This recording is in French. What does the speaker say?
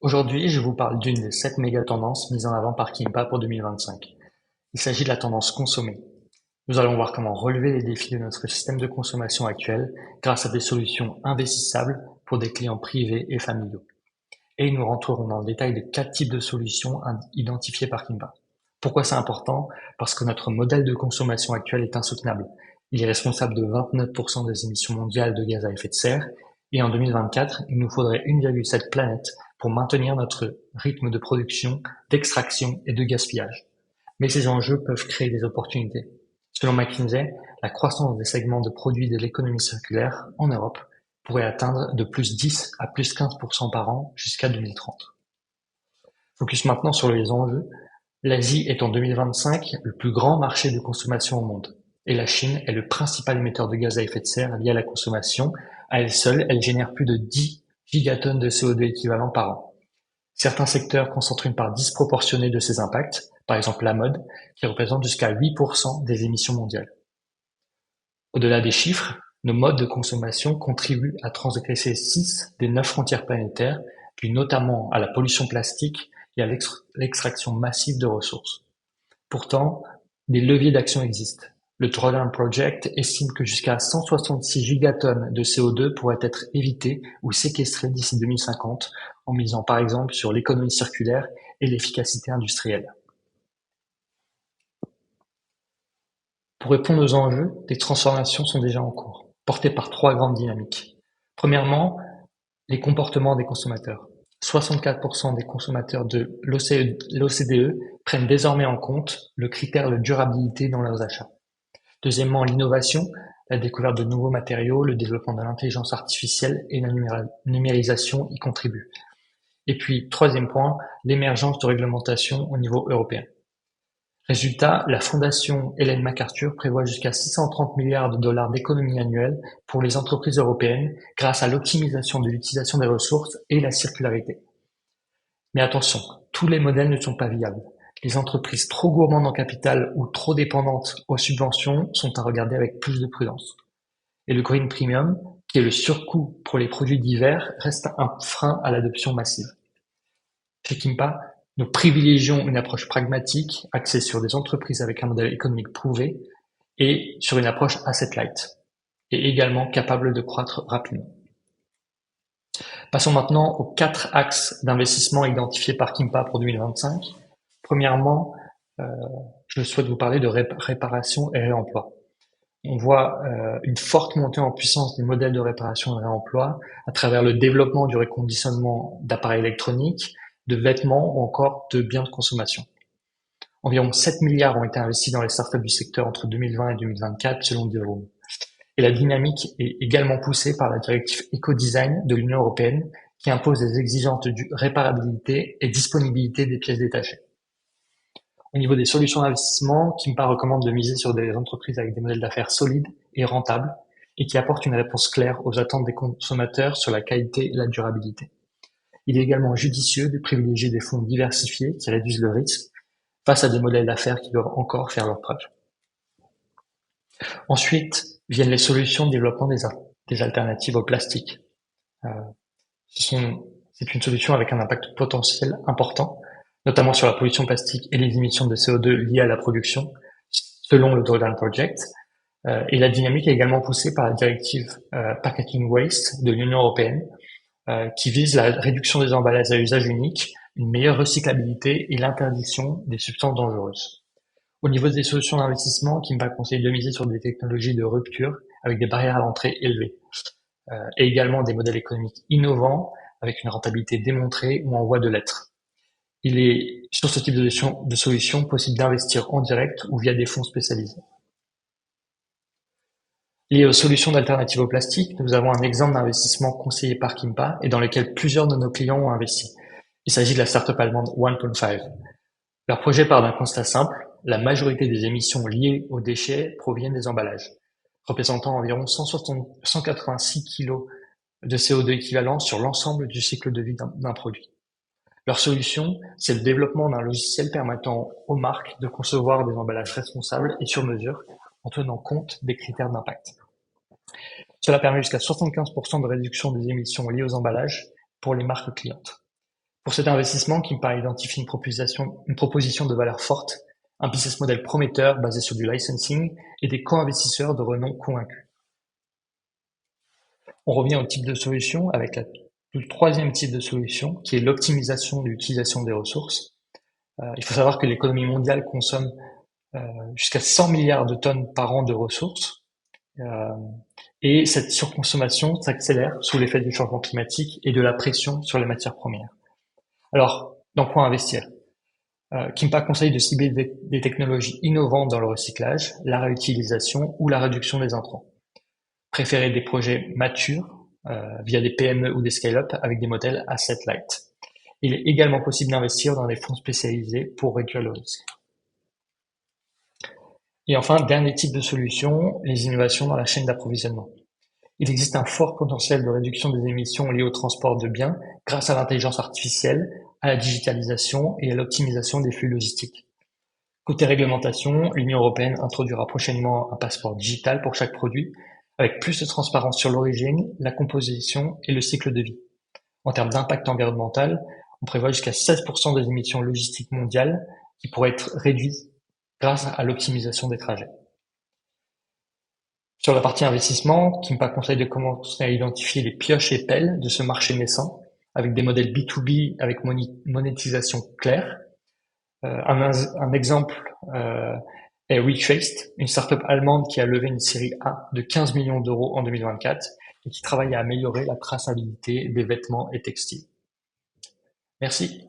Aujourd'hui, je vous parle d'une des 7 méga-tendances mises en avant par Kimpa pour 2025. Il s'agit de la tendance consommer. Nous allons voir comment relever les défis de notre système de consommation actuel grâce à des solutions investissables pour des clients privés et familiaux. Et nous rentrerons dans le détail de 4 types de solutions identifiées par Kimpa. Pourquoi c'est important? Parce que notre modèle de consommation actuel est insoutenable. Il est responsable de 29% des émissions mondiales de gaz à effet de serre et en 2024, il nous faudrait 1,7 planète pour maintenir notre rythme de production, d'extraction et de gaspillage. Mais ces enjeux peuvent créer des opportunités. Selon McKinsey, la croissance des segments de produits de l'économie circulaire en Europe pourrait atteindre de plus 10 à plus 15% par an jusqu'à 2030. Focus maintenant sur les enjeux. L'Asie est en 2025 le plus grand marché de consommation au monde. Et la Chine est le principal émetteur de gaz à effet de serre lié à la consommation. À elle seule, elle génère plus de 10 gigatonnes de CO2 équivalent par an. Certains secteurs concentrent une part disproportionnée de ces impacts, par exemple la mode, qui représente jusqu'à 8% des émissions mondiales. Au-delà des chiffres, nos modes de consommation contribuent à transgresser 6 des 9 frontières planétaires, puis notamment à la pollution plastique et à l'extraction massive de ressources. Pourtant, des leviers d'action existent. Le Drawdown Project estime que jusqu'à 166 gigatonnes de CO2 pourraient être évitées ou séquestrées d'ici 2050 en misant par exemple sur l'économie circulaire et l'efficacité industrielle. Pour répondre aux enjeux, des transformations sont déjà en cours, portées par 3 grandes dynamiques. Premièrement, les comportements des consommateurs. 64% des consommateurs de l'OCDE prennent désormais en compte le critère de durabilité dans leurs achats. Deuxièmement, l'innovation, la découverte de nouveaux matériaux, le développement de l'intelligence artificielle et la numérisation y contribuent. Et puis, troisième point, l'émergence de réglementations au niveau européen. Résultat, la fondation Ellen MacArthur prévoit jusqu'à 630 milliards de dollars d'économies annuelles pour les entreprises européennes grâce à l'optimisation de l'utilisation des ressources et la circularité. Mais attention, tous les modèles ne sont pas viables. Les entreprises trop gourmandes en capital ou trop dépendantes aux subventions sont à regarder avec plus de prudence. Et le green premium, qui est le surcoût pour les produits divers, reste un frein à l'adoption massive. Chez Kimpa, nous privilégions une approche pragmatique, axée sur des entreprises avec un modèle économique prouvé et sur une approche asset light, et également capable de croître rapidement. Passons maintenant aux 4 axes d'investissement identifiés par Kimpa pour 2025. Premièrement, je souhaite vous parler de réparation et réemploi. On voit une forte montée en puissance des modèles de réparation et de réemploi à travers le développement du reconditionnement d'appareils électroniques, de vêtements ou encore de biens de consommation. Environ 7 milliards ont été investis dans les startups du secteur entre 2020 et 2024 selon Deloitte. Et la dynamique est également poussée par la directive Ecodesign de l'Union européenne qui impose des exigences de réparabilité et disponibilité des pièces détachées. Au niveau des solutions d'investissement, Kimpa recommande de miser sur des entreprises avec des modèles d'affaires solides et rentables et qui apportent une réponse claire aux attentes des consommateurs sur la qualité et la durabilité. Il est également judicieux de privilégier des fonds diversifiés qui réduisent le risque face à des modèles d'affaires qui doivent encore faire leurs preuves. Ensuite viennent les solutions de développement des alternatives au plastique. C'est une solution avec un impact potentiel important, notamment sur la pollution plastique et les émissions de CO2 liées à la production, selon le Drawdown Project. Et la dynamique est également poussée par la directive Packaging Waste de l'Union européenne, qui vise la réduction des emballages à usage unique, une meilleure recyclabilité et l'interdiction des substances dangereuses. Au niveau des solutions d'investissement, Kimpa conseille de miser sur des technologies de rupture avec des barrières à l'entrée élevées, et également des modèles économiques innovants avec une rentabilité démontrée ou en voie de l'être. Il est sur ce type de solution possible d'investir en direct ou via des fonds spécialisés. Lié aux solutions d'alternatives au plastique, nous avons un exemple d'investissement conseillé par Kimpa et dans lequel plusieurs de nos clients ont investi. Il s'agit de la startup allemande 1.5. Leur projet part d'un constat simple, la majorité des émissions liées aux déchets proviennent des emballages, représentant environ 186 kg de CO2 équivalent sur l'ensemble du cycle de vie d'un produit. Leur solution, c'est le développement d'un logiciel permettant aux marques de concevoir des emballages responsables et sur mesure en tenant compte des critères d'impact. Cela permet jusqu'à 75% de réduction des émissions liées aux emballages pour les marques clientes. Pour cet investissement qui me paraît identifier une proposition de valeur forte, un business model prometteur basé sur du licensing et des co-investisseurs de renom convaincus. On revient au type de solution avec le troisième type de solution qui est l'optimisation de l'utilisation des ressources. Il faut savoir que l'économie mondiale consomme jusqu'à 100 milliards de tonnes par an de ressources. Et cette surconsommation s'accélère sous l'effet du changement climatique et de la pression sur les matières premières. Alors, dans quoi investir? Kimpa conseille de cibler des technologies innovantes dans le recyclage, la réutilisation ou la réduction des intrants. Préférez des projets matures via des PME ou des scale-up avec des modèles asset light. Il est également possible d'investir dans des fonds spécialisés pour réduire le risque. Et enfin, dernier type de solution, les innovations dans la chaîne d'approvisionnement. Il existe un fort potentiel de réduction des émissions liées au transport de biens grâce à l'intelligence artificielle, à la digitalisation et à l'optimisation des flux logistiques. Côté réglementation, l'Union européenne introduira prochainement un passeport digital pour chaque produit, avec plus de transparence sur l'origine, la composition et le cycle de vie. En termes d'impact environnemental, on prévoit jusqu'à 16% des émissions logistiques mondiales qui pourraient être réduites grâce à l'optimisation des trajets. Sur la partie investissement, Kimpa conseille de commencer à identifier les pioches et pelles de ce marché naissant, avec des modèles B2B avec monétisation claire. Un exemple est Retraced, une startup allemande qui a levé une série A de 15 millions d'euros en 2024 et qui travaille à améliorer la traçabilité des vêtements et textiles. Merci.